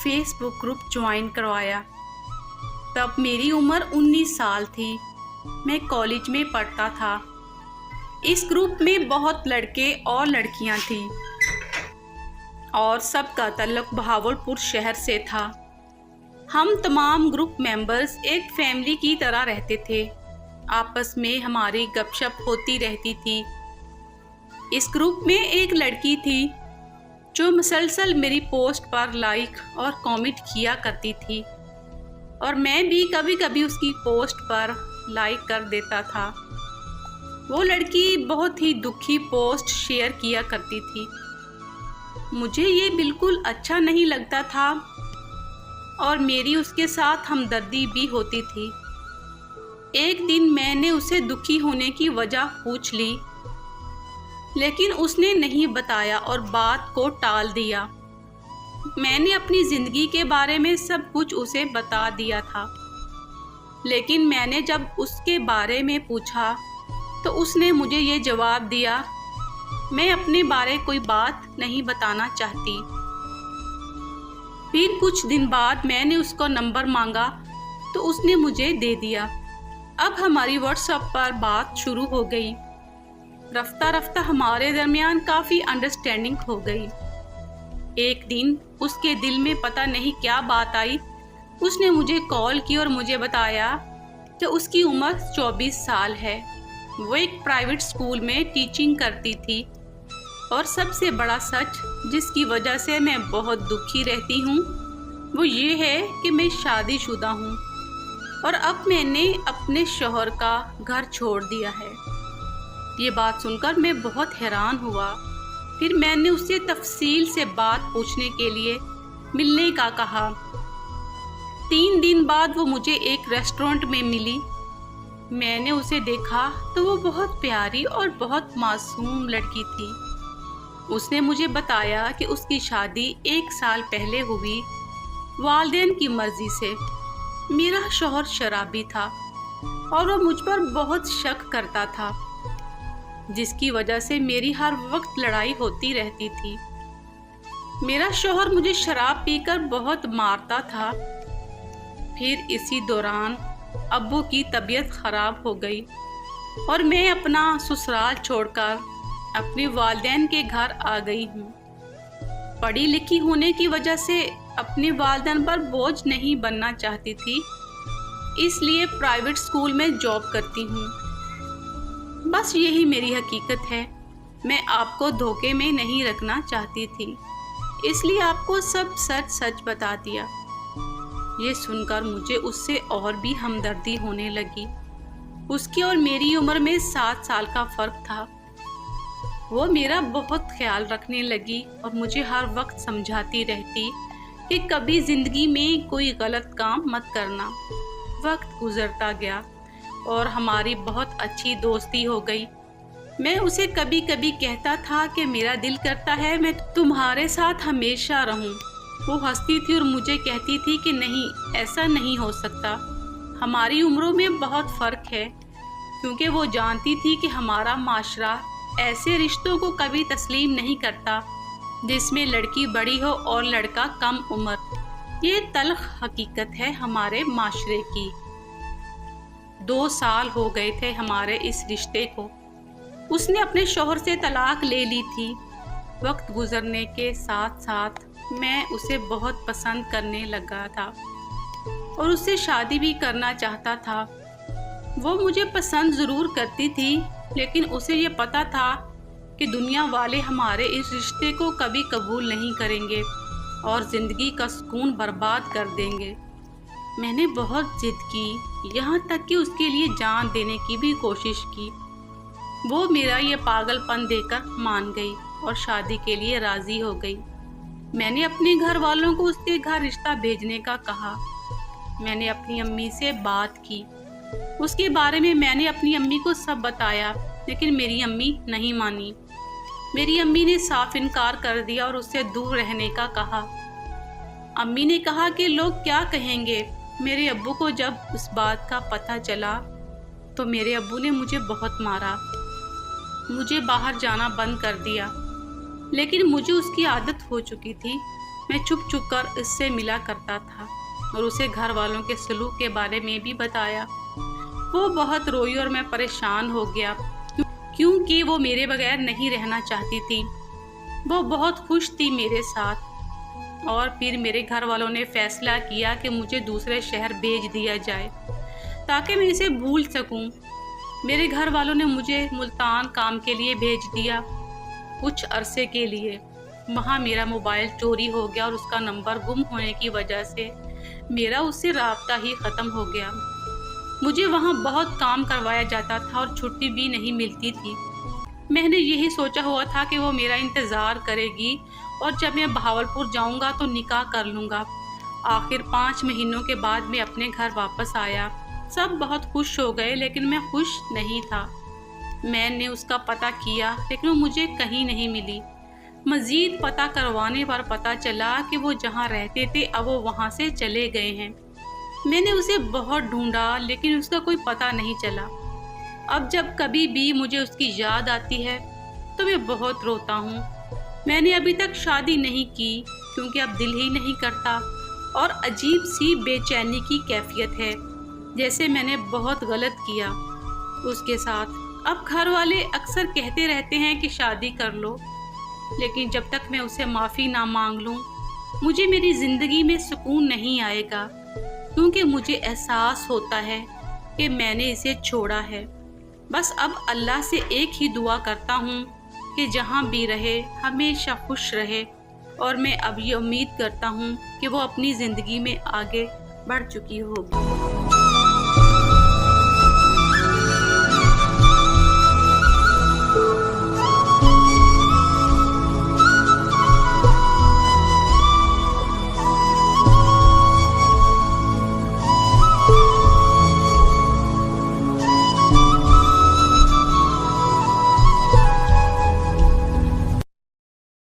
Face book group join करवाया। तब मेरी उम्र 19 साल थी। मैं कॉलेज में पढ़ता था। इस ग्रुप में बहुत लड़के और लड़कियां थीं और सबका ताल्लुक बहावलपुर शहर से था। हम तमाम ग्रुप मेंबर्स एक फैमिली की तरह रहते थे। आपस में हमारी गपशप होती रहती थी। इस ग्रुप में एक लड़की थी जो मुसलसल मेरी पोस्ट पर लाइक और कमेंट किया करती थी और मैं भी कभी कभी उसकी पोस्ट पर लाइक कर देता था। वो लड़की बहुत ही दुखी पोस्ट शेयर किया करती थी। मुझे ये बिल्कुल अच्छा नहीं लगता था और मेरी उसके साथ हमदर्दी भी होती थी। एक दिन मैंने उसे दुखी होने की वजह पूछ ली, लेकिन उसने नहीं बताया और बात को टाल दिया। मैंने अपनी ज़िंदगी के बारे में सब कुछ उसे बता दिया था, लेकिन मैंने जब उसके बारे में पूछा तो उसने मुझे ये जवाब दिया, मैं अपने बारे कोई बात नहीं बताना चाहती। फिर कुछ दिन बाद मैंने उसका नंबर मांगा तो उसने मुझे दे दिया। अब हमारी व्हाट्सएप पर बात शुरू हो गई। रफ्ता रफ्ता हमारे दरमियान काफ़ी अंडरस्टैंडिंग हो गई। एक दिन उसके दिल में पता नहीं क्या बात आई। उसने मुझे कॉल की और मुझे बताया कि उसकी उम्र 24 साल है। वो एक प्राइवेट स्कूल में टीचिंग करती थी और सबसे बड़ा सच जिसकी वजह से मैं बहुत दुखी रहती हूँ वो ये है कि मैं शादीशुदा हूँ और अब मैंने अपने शौहर का घर छोड़ दिया है। ये बात सुनकर मैं बहुत हैरान हुआ। फिर मैंने उससे तफसील से बात पूछने के लिए मिलने का कहा। 3 दिन बाद वो मुझे एक रेस्टोरेंट में मिली। मैंने उसे देखा तो वो बहुत प्यारी और बहुत मासूम लड़की थी। उसने मुझे बताया कि उसकी शादी 1 साल पहले हुई वालिदैन की मर्जी से। मेरा शौहर शराबी था और वो मुझ पर बहुत शक करता था, जिसकी वजह से मेरी हर वक्त लड़ाई होती रहती थी। मेरा शौहर मुझे शराब पीकर बहुत मारता था। फिर इसी दौरान अब्बू की तबीयत खराब हो गई और मैं अपना ससुराल छोड़कर अपने वालिदैन के घर आ गई हूँ। पढ़ी लिखी होने की वजह से अपने वालिदैन पर बोझ नहीं बनना चाहती थी, इसलिए प्राइवेट स्कूल में जॉब करती हूँ। बस यही मेरी हकीकत है। मैं आपको धोखे में नहीं रखना चाहती थी, इसलिए आपको सब सच सच बता दिया। ये सुनकर मुझे उससे और भी हमदर्दी होने लगी। उसकी और मेरी उम्र में 7 साल का फ़र्क था। वो मेरा बहुत ख्याल रखने लगी और मुझे हर वक्त समझाती रहती कि कभी ज़िंदगी में कोई गलत काम मत करना। वक्त गुजरता गया और हमारी बहुत अच्छी दोस्ती हो गई। मैं उसे कभी कभी कहता था कि मेरा दिल करता है मैं तुम्हारे साथ हमेशा रहूं। वो हंसती थी और मुझे कहती थी कि नहीं, ऐसा नहीं हो सकता। हमारी उम्रों में बहुत फ़र्क है, क्योंकि वो जानती थी कि हमारा माशरा ऐसे रिश्तों को कभी तस्लीम नहीं करता जिसमें लड़की बड़ी हो और लड़का कम उम्र। ये तल्ख हकीकत है हमारे माशरे की। 2 साल हो गए थे हमारे इस रिश्ते को। उसने अपने शौहर से तलाक ले ली थी। वक्त गुजरने के साथ साथ मैं उसे बहुत पसंद करने लगा था और उससे शादी भी करना चाहता था। वो मुझे पसंद ज़रूर करती थी, लेकिन उसे ये पता था कि दुनिया वाले हमारे इस रिश्ते को कभी कबूल नहीं करेंगे और ज़िंदगी का सुकून बर्बाद कर देंगे। मैंने बहुत जिद की, यहाँ तक कि उसके लिए जान देने की भी कोशिश की। वो मेरा ये पागलपन देखकर मान गई और शादी के लिए राज़ी हो गई। मैंने अपने घर वालों को उसके घर रिश्ता भेजने का कहा। मैंने अपनी अम्मी से बात की। उसके बारे में मैंने अपनी अम्मी को सब बताया, लेकिन मेरी अम्मी नहीं मानी। मेरी अम्मी ने साफ इनकार कर दिया और उससे दूर रहने का कहा। अम्मी ने कहा कि लोग क्या कहेंगे। मेरे अब्बू को जब उस बात का पता चला तो मेरे अब्बू ने मुझे बहुत मारा, मुझे बाहर जाना बंद कर दिया। लेकिन मुझे उसकी आदत हो चुकी थी। मैं चुप चुप कर इससे मिला करता था और उसे घर वालों के सलूक के बारे में भी बताया। वो बहुत रोई और मैं परेशान हो गया क्योंकि वो मेरे बगैर नहीं रहना चाहती थी। वो बहुत खुश थी मेरे साथ। और फिर मेरे घर वालों ने फैसला किया कि मुझे दूसरे शहर भेज दिया जाए ताकि मैं इसे भूल सकूं। मेरे घर वालों ने मुझे मुल्तान काम के लिए भेज दिया कुछ अरसे के लिए। वहाँ मेरा मोबाइल चोरी हो गया और उसका नंबर गुम होने की वजह से मेरा उससे राब्ता ही ख़त्म हो गया। मुझे वहाँ बहुत काम करवाया जाता था और छुट्टी भी नहीं मिलती थी। मैंने यही सोचा हुआ था कि वो मेरा इंतज़ार करेगी और जब मैं बहावलपुर जाऊँगा तो निकाह कर लूँगा। आखिर 5 महीनों के बाद मैं अपने घर वापस आया। सब बहुत खुश हो गए लेकिन मैं खुश नहीं था। मैंने उसका पता किया लेकिन वो मुझे कहीं नहीं मिली। मज़ीद पता करवाने पर पता चला कि वो जहाँ रहते थे अब वो वहाँ से चले गए हैं। मैंने उसे बहुत ढूंढा लेकिन उसका कोई पता नहीं चला। अब जब कभी भी मुझे उसकी याद आती है तो मैं बहुत रोता हूँ। मैंने अभी तक शादी नहीं की क्योंकि अब दिल ही नहीं करता और अजीब सी बेचैनी की कैफियत है, जैसे मैंने बहुत गलत किया उसके साथ। अब घर वाले अक्सर कहते रहते हैं कि शादी कर लो, लेकिन जब तक मैं उसे माफ़ी ना मांग लूँ मुझे मेरी ज़िंदगी में सुकून नहीं आएगा, क्योंकि मुझे एहसास होता है कि मैंने इसे छोड़ा है। बस अब अल्लाह से एक ही दुआ करता हूँ कि जहाँ भी रहे हमेशा खुश रहे, और मैं अब ये उम्मीद करता हूँ कि वो अपनी ज़िंदगी में आगे बढ़ चुकी होगी।